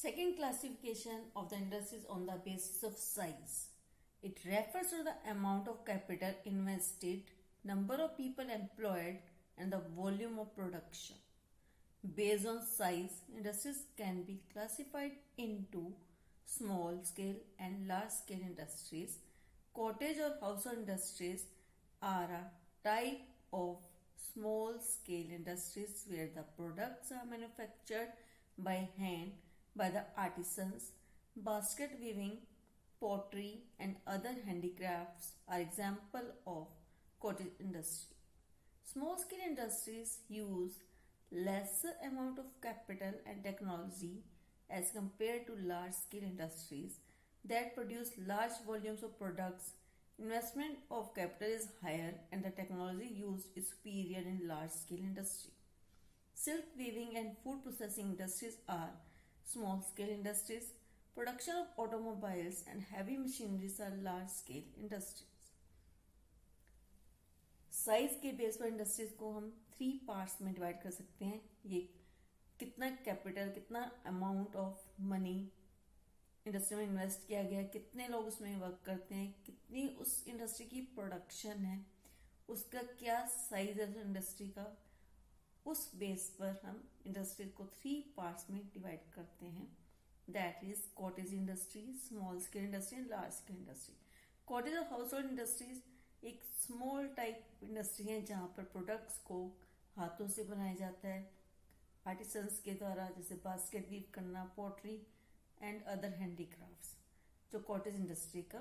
Second classification of the industries on the basis of size. It refers to the amount of capital invested, number of people employed, and the volume of production. Based on size, industries can be classified into small scale and large scale industries. Cottage or household industries are a type of small scale industries where the products are manufactured by hand by the artisans. Basket weaving, pottery, and other handicrafts are example of cottage industry. Small scale industries use lesser amount of capital and technology as compared to large scale industries that produce large volumes of products. Investment of capital is higher and the technology used is superior in large scale industry. Silk weaving and food processing industries are small scale industries. Production of automobiles and heavy machineries are large scale industries. Size के base पर industries को हम 3 parts में divide कर सकते हैं. ये कितना कैपिटल, कितना अमाउंट ऑफ मनी इंडस्ट्री में इन्वेस्ट किया गया, कितने लोग उसमें वर्क करते हैं, कितनी उस इंडस्ट्री की प्रोडक्शन है, उसका क्या साइज है इंडस्ट्री का. उस बेस पर हम इंडस्ट्री को 3 पार्ट्स में डिवाइड करते हैं. That is cottage industry, small scale industry and large scale industry. Cottage और हाउस होल्ड इंडस्ट्रीज एक स्मॉल टाइप इंडस्ट्री है जहां पर प्रोडक्ट्स को हाथों से बनाया जाता है आर्टिसंस के द्वारा, जैसे बास्केट वीव करना, पॉटरी एंड अदर हैंडीक्राफ्ट्स, जो कॉटेज इंडस्ट्री का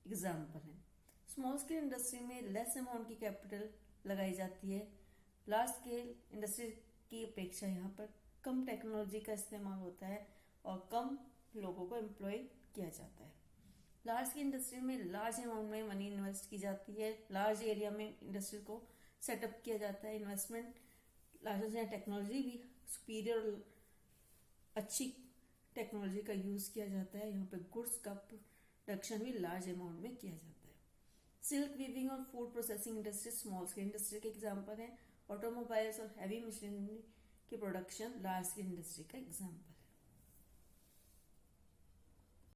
एग्जाम्पल है. स्मॉल स्केल इंडस्ट्री में लेस अमाउंट की कैपिटल लगाई जाती है. लार्ज स्केल इंडस्ट्री की अपेक्षा यहाँ पर कम टेक्नोलॉजी का इस्तेमाल होता है और कम लोगों को एम्प्लॉय किया जाता है. लार्ज की इंडस्ट्री में लार्ज अमाउंट में मनी इन्वेस्ट की जाती है. लार्ज एरिया में इंडस्ट्री को सेटअप किया जाता है. इन्वेस्टमेंट लार्ज टेक्नोलॉजी भी सुपीरियर और अच्छी टेक्नोलॉजी का यूज किया जाता है. यहाँ पे गुड्स का प्रोडक्शन भी लार्ज अमाउंट में किया जाता है. सिल्क वीविंग और food processing industry small scale industry के एग्जाम्पल है. ऑटोमोबाइल्स और हैवी मशीनरी की प्रोडक्शन लार्ज स्केल इंडस्ट्री का एग्जाम्पल है.